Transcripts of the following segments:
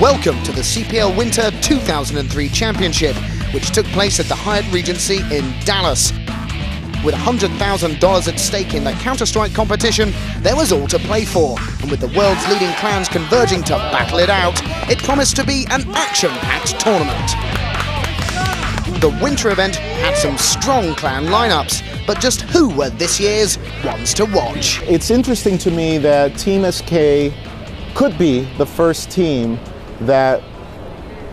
Welcome to the CPL Winter 2003 Championship, which took place at the Hyatt Regency in Dallas. With $100,000 at stake in the Counter-Strike competition, there was all to play for, and with the world's leading clans converging to battle it out, it promised to be an action-packed tournament. The winter event had some strong clan lineups, but just who were this year's ones to watch? It's interesting to me that Team SK could be the first team that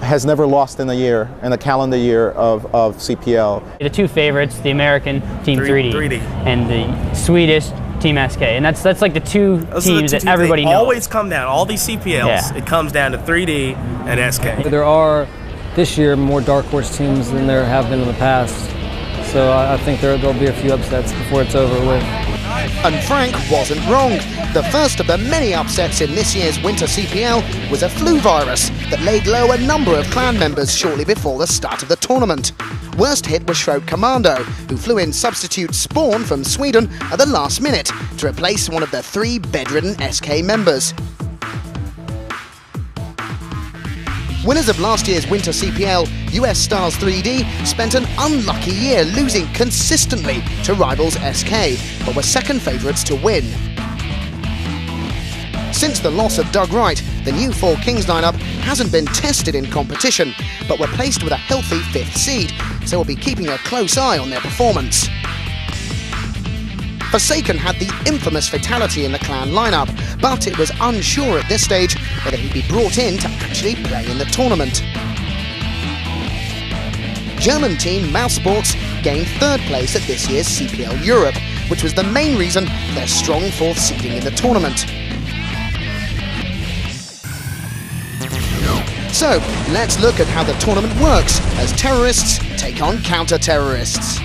has never lost in a calendar year of CPL. The two favorites, the American Team 3D and the Swedish Team SK, and that's like the two teams that everybody knows. Always come down, all these CPLs, it comes down to 3D and SK. There are, this year, more dark horse teams than there have been in the past, so I think there'll be a few upsets before it's over with. And Frank wasn't wrong. The first of the many upsets in this year's Winter CPL was a flu virus that laid low a number of clan members shortly before the start of the tournament. Worst hit was Shroud Commando, who flew in substitute Spawn from Sweden at the last minute to replace one of the three bedridden SK members. Winners of last year's Winter CPL, US Stars 3D, spent an unlucky year losing consistently to rivals SK, but were second favourites to win. Since the loss of Doug Wright, the new Four Kings lineup hasn't been tested in competition, but were placed with a healthy 5th seed, so we'll be keeping a close eye on their performance. Forsaken had the infamous fatality in the clan lineup, but it was unsure at this stage whether he'd be brought in to actually play in the tournament. German team Mouse Sports gained 3rd place at this year's CPL Europe, which was the main reason for their strong 4th seeding in the tournament. So, let's look at how the tournament works as terrorists take on counter-terrorists.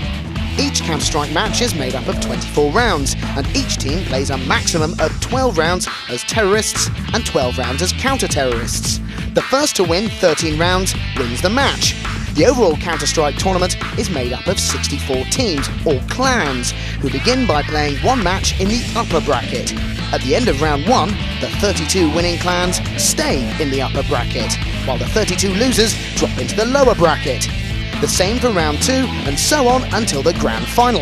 Each Counter-Strike match is made up of 24 rounds, and each team plays a maximum of 12 rounds as terrorists and 12 rounds as counter-terrorists. The first to win 13 rounds wins the match. The overall Counter-Strike tournament is made up of 64 teams, or clans, who begin by playing one match in the upper bracket. At the end of round 1, the 32 winning clans stay in the upper bracket, while the 32 losers drop into the lower bracket. The same for round 2, and so on until the grand final.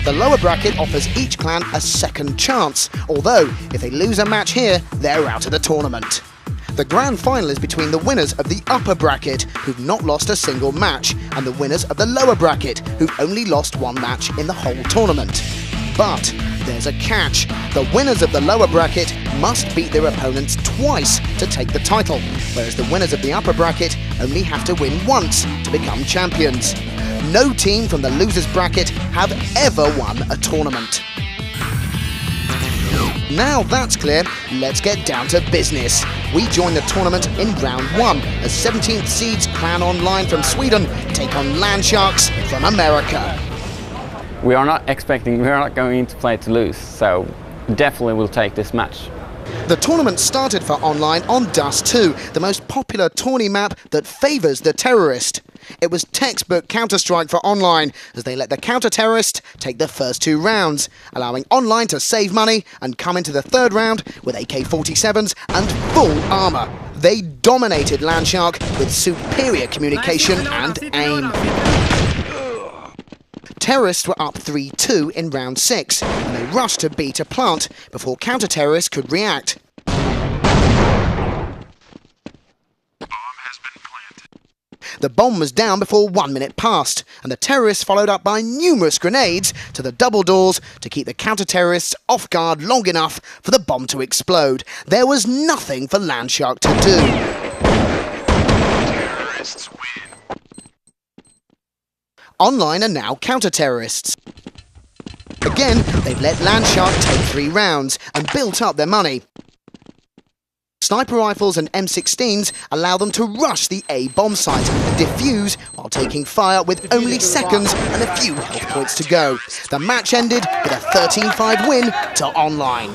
The lower bracket offers each clan a second chance, although if they lose a match here, they're out of the tournament. The grand final is between the winners of the upper bracket, who've not lost a single match, and the winners of the lower bracket, who've only lost one match in the whole tournament. But there's a catch. The winners of the lower bracket must beat their opponents twice to take the title, whereas the winners of the upper bracket only have to win once to become champions. No team from the losers bracket have ever won a tournament. Now that's clear, let's get down to business. We join the tournament in round 1 as 17th seeds Clan Online from Sweden take on Landsharks from America. We are not going to play to lose, so definitely we'll take this match. The tournament started for Online on Dust 2, the most popular tourney map that favours the terrorist. It was textbook Counter-Strike for Online, as they let the counter-terrorist take the first 2 rounds, allowing Online to save money and come into the 3rd round with AK-47s and full armour. They dominated Landshark with superior communication and aim. Terrorists were up 3-2 in round 6, and they rushed to B to plant before counter-terrorists could react. The bomb was down before 1 minute passed, and the terrorists followed up by numerous grenades to the double doors to keep the counter-terrorists off guard long enough for the bomb to explode. There was nothing for Landshark to do. Terrorists win. Online are now counter-terrorists. Again, they've let Landshark take 3 rounds and built up their money. Sniper rifles and M16s allow them to rush the A bomb site and defuse while taking fire with only seconds and a few health points to go. The match ended with a 13-5 win to Online.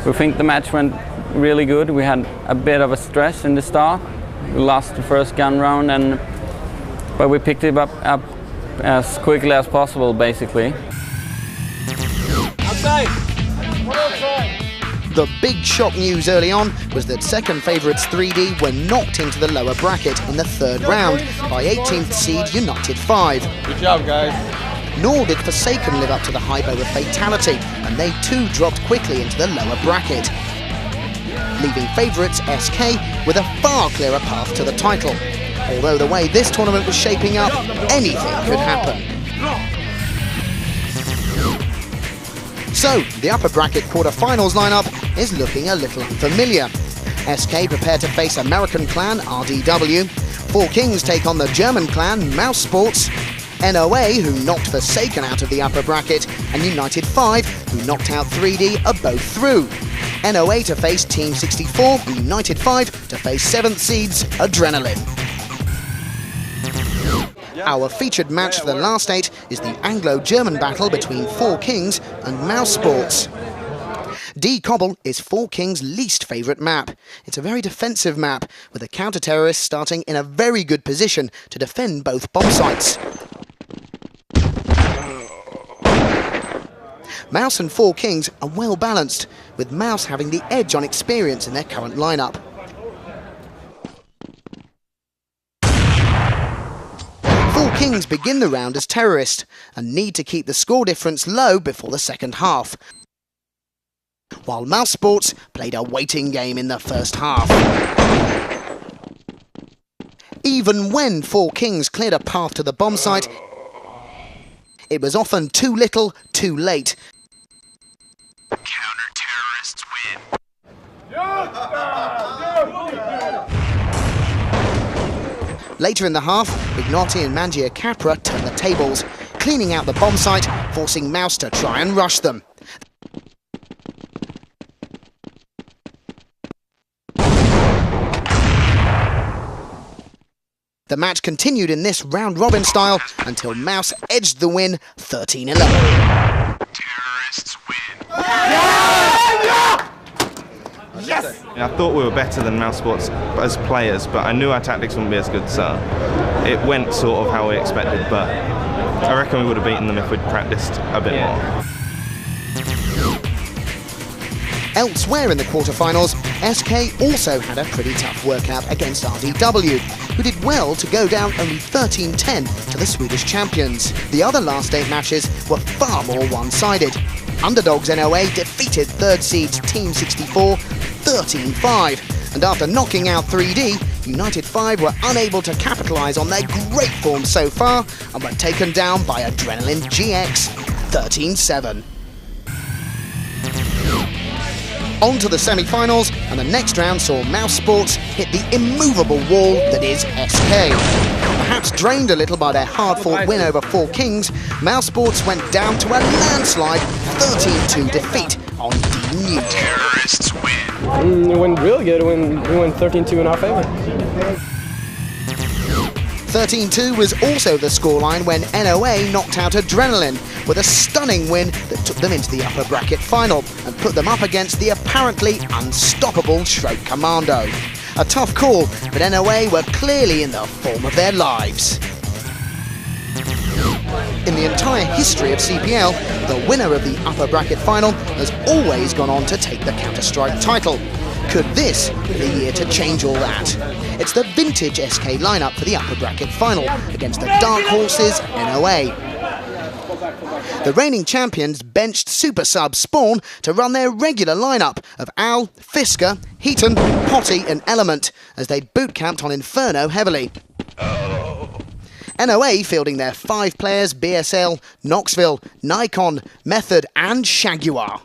We think the match went really good. We had a bit of a stress in the start. We lost the first gun round, but we picked it up as quickly as possible, basically. Outside! One outside! The big shock news early on was that second favourites 3D were knocked into the lower bracket in the third round by 18th seed United 5. Good job, guys. Nor did Forsaken live up to the hype over Fatality, and they too dropped quickly into the lower bracket, leaving favourites SK with a far clearer path to the title. Although the way this tournament was shaping up, anything could happen. So, the upper bracket quarter-finals lineup is looking a little unfamiliar. SK prepare to face American clan RDW, Four Kings take on the German clan Mouse Sports, NOA, who knocked Forsaken out of the upper bracket, and United 5, who knocked out 3D, are both through. NOA to face Team 64, and United 5 to face 7th seeds Adrenaline. Our featured match for the last 8 is the Anglo-German battle between Four Kings and Mouse Sports. D-Cobble is Four Kings' least favourite map. It's a very defensive map, with the counter-terrorists starting in a very good position to defend both bomb sites. Mouse and Four Kings are well balanced, with Mouse having the edge on experience in their current lineup. Four Kings begin the round as terrorists and need to keep the score difference low before the second half, while Mouse Sports played a waiting game in the first half. Even when Four Kings cleared a path to the bomb site, it was often too little, too late. Counter-terrorists win. Later in the half, Ignotti and Mangia Capra turned the tables, cleaning out the bomb site, forcing Mouse to try and rush them. The match continued in this round-robin style until Mouse edged the win 13-11. Terrorists win. Yes! I thought we were better than Mouse Sports as players, but I knew our tactics wouldn't be as good, so it went sort of how we expected, but I reckon we would have beaten them if we'd practiced a bit more. Elsewhere in the quarterfinals, SK also had a pretty tough workout against RDW, who did well to go down only 13-10 to the Swedish champions. The other last 8 matches were far more one-sided. Underdogs NOA defeated third seeds Team 64 13-5, and after knocking out 3D, United 5 were unable to capitalise on their great form so far and were taken down by Adrenaline GX 13-7. On to the semi-finals, and the next round saw Mouse Sports hit the immovable wall that is SK. Perhaps drained a little by their hard-fought win over Four Kings, Mouse Sports went down to a landslide 13-2 defeat on D-Newt. Terrorists win. It went really good. We went 13-2 in our favor. 13-2 was also the scoreline when NOA knocked out Adrenaline with a stunning win that took them into the upper bracket final and put them up against the apparently unstoppable Schroek Commando. A tough call, but NOA were clearly in the form of their lives. In the entire history of CPL, the winner of the upper bracket final has always gone on to take the Counter-Strike title. Could this be the year to change all that? It's the vintage SK lineup for the upper bracket final against the dark horses NOA. The reigning champions benched super sub Spawn to run their regular lineup of Al, Fisker, Heaton, Potty and Element as they boot-camped on Inferno heavily. NOA fielding their 5 players BSL, Knoxville, Nikon, Method and Shaguar.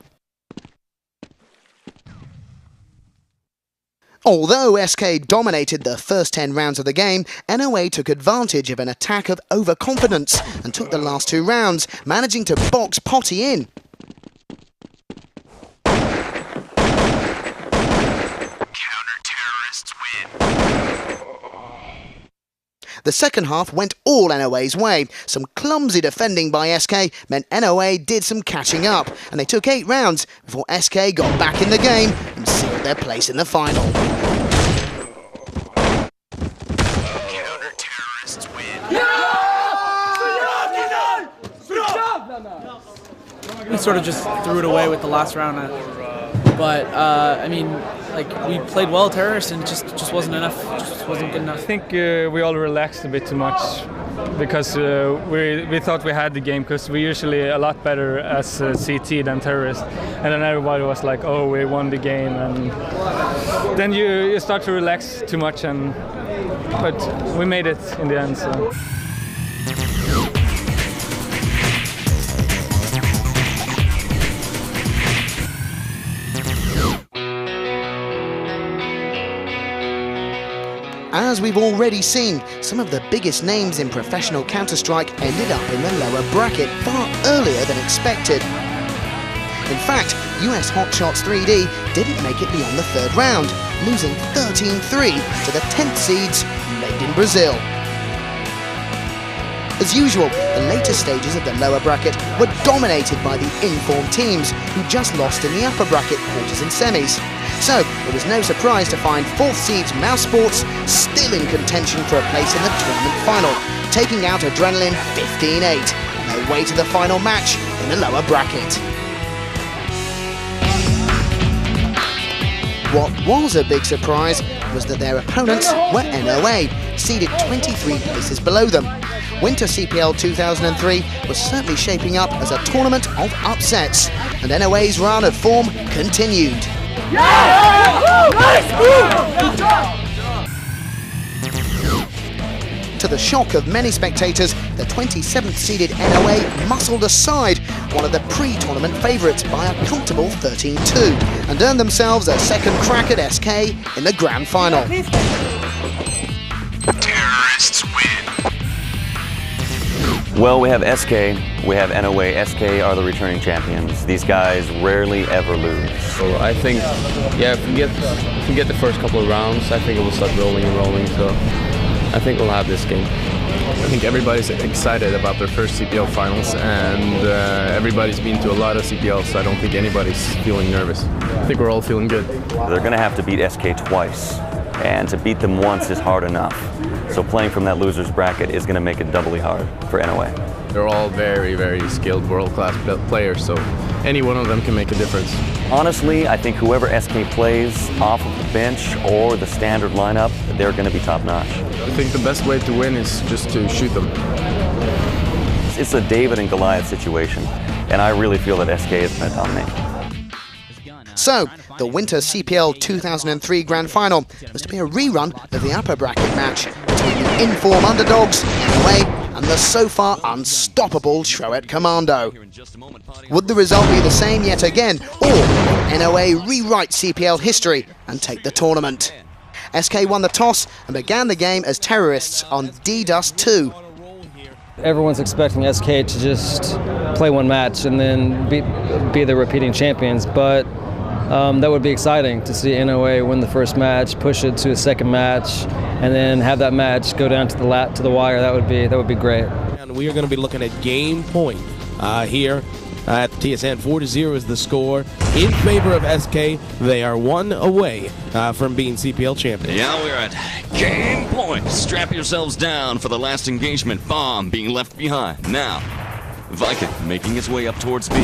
Although SK dominated the first 10 rounds of the game, NOA took advantage of an attack of overconfidence and took the last 2 rounds, managing to box Potty in. Counter-terrorists win. The second half went all NOA's way. Some clumsy defending by SK meant NOA did some catching up, and they took 8 rounds before SK got back in the game and sealed their place in the final. Counter-terrorists win. We sort of just threw it away with the last round. But I mean, like, we played well terrorists, and it just wasn't enough. Just wasn't good enough. I think we all relaxed a bit too much because we thought we had the game, because we're usually a lot better as CT than terrorists, and then everybody was like, "Oh, we won the game," and then you start to relax too much, but we made it in the end. So. As we've already seen, some of the biggest names in professional Counter-Strike ended up in the lower bracket far earlier than expected. In fact, US Hotshots 3D didn't make it beyond the third round, losing 13-3 to the 10th seeds made in Brazil. As usual, the later stages of the lower bracket were dominated by the informed teams who just lost in the upper bracket quarters and semis. So, it was no surprise to find 4th seeds Mouse Sports still in contention for a place in the tournament final, taking out Adrenaline 15-8 on their way to the final match in the lower bracket. What was a big surprise was that their opponents were NOA, seeded 23 places below them. Winter CPL 2003 was certainly shaping up as a tournament of upsets, and NOA's run of form continued. To the shock of many spectators, the 27th seeded NOA muscled aside one of the pre-tournament favourites by a comfortable 13-2 and earned themselves a second crack at SK in the grand final. Terrorists win. Well, we have SK, we have NOA. SK are the returning champions. These guys rarely ever lose. So I think, yeah, if we get the first couple of rounds, I think it will start rolling and rolling. So I think we'll have this game. I think everybody's excited about their first CPL finals, and everybody's been to a lot of CPLs, so I don't think anybody's feeling nervous. I think we're all feeling good. They're going to have to beat SK twice, and to beat them once is hard enough. So playing from that loser's bracket is going to make it doubly hard for NOA. They're all very, very skilled, world-class players, so any one of them can make a difference. Honestly, I think whoever SK plays off of the bench or the standard lineup, they're going to be top-notch. I think the best way to win is just to shoot them. It's a David and Goliath situation, and I really feel that SK is going to dominate. So, the Winter CPL 2003 Grand Final was to be a rerun of the upper bracket match between the informed underdogs, NOA, and the so far unstoppable Shroud Commando. Would the result be the same yet again, or would NOA rewrite CPL history and take the tournament? SK won the toss and began the game as terrorists on D-Dust 2. Everyone's expecting SK to just play one match and then be the repeating champions, but that would be exciting to see NOA win the first match, push it to a second match, and then have that match go down to the wire. That would be great. And we are going to be looking at game point here at the TSN. 4-0 is the score in favor of SK. They are one away from being CPL champions. Yeah, we're at game point. Strap yourselves down for the last engagement. Bomb being left behind. Now, Viking making his way up towards B.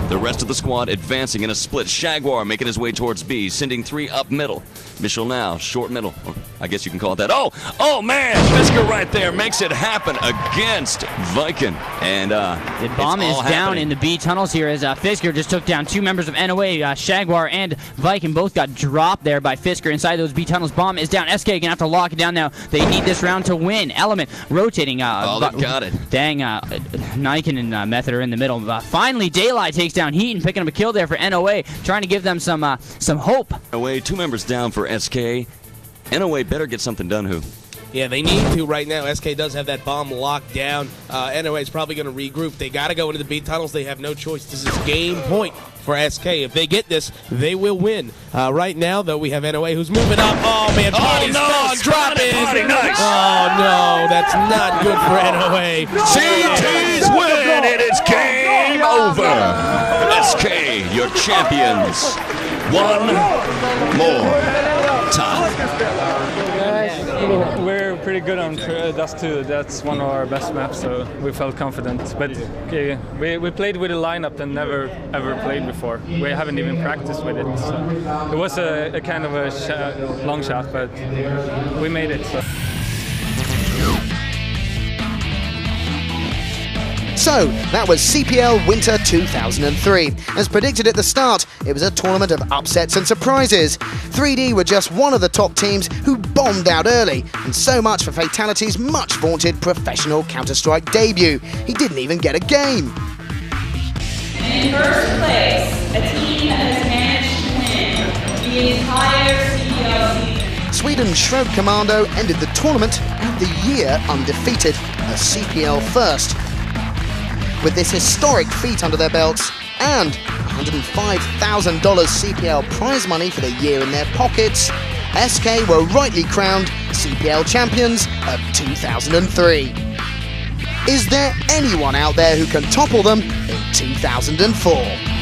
The rest of the squad advancing in a split. Jaguar making his way towards B, sending 3 up middle. Mitchell now, short middle. Or I guess you can call it that. Oh man, Fisker right there makes it happen against Viking. And the bomb is down in the B tunnels here as Fisker just took down 2 members of NOA. Jaguar and Viking both got dropped there by Fisker inside those B tunnels. Bomb is down. SK gonna have to lock it down now. They need this round to win. Element rotating. They got it. Dang, Niken and Method are in the middle. Finally, Daylight takes down Heaton, picking up a kill there for NOA, trying to give them some hope. NOA, 2 members down for SK. NOA better get something done, who? Yeah, they need to right now. SK does have that bomb locked down. NOA is probably going to regroup. They got to go into the B tunnels. They have no choice. This is game point for SK. If they get this, they will win. Right now, though, we have NOA who's moving up. Oh, man, Potty's dropping. Nice. Oh, no, that's not good for NOA. CT's win, and it's game over. SK, your champions. One more time. We're pretty good on Dust 2. That's one of our best maps, so we felt confident. But we played with a lineup that never ever played before. We haven't even practiced with it. So it was a kind of a long shot, but we made it. So, that was CPL Winter 2003. As predicted at the start, it was a tournament of upsets and surprises. 3D were just one of the top teams who bombed out early, and so much for Fatality's much vaunted professional Counter-Strike debut. He didn't even get a game. In first place, a team that has managed to win the entire CPL season. Sweden's Shroud Commando ended the tournament and the year undefeated, a CPL first. With this historic feat under their belts and $105,000 CPL prize money for the year in their pockets, SK were rightly crowned CPL champions of 2003. Is there anyone out there who can topple them in 2004?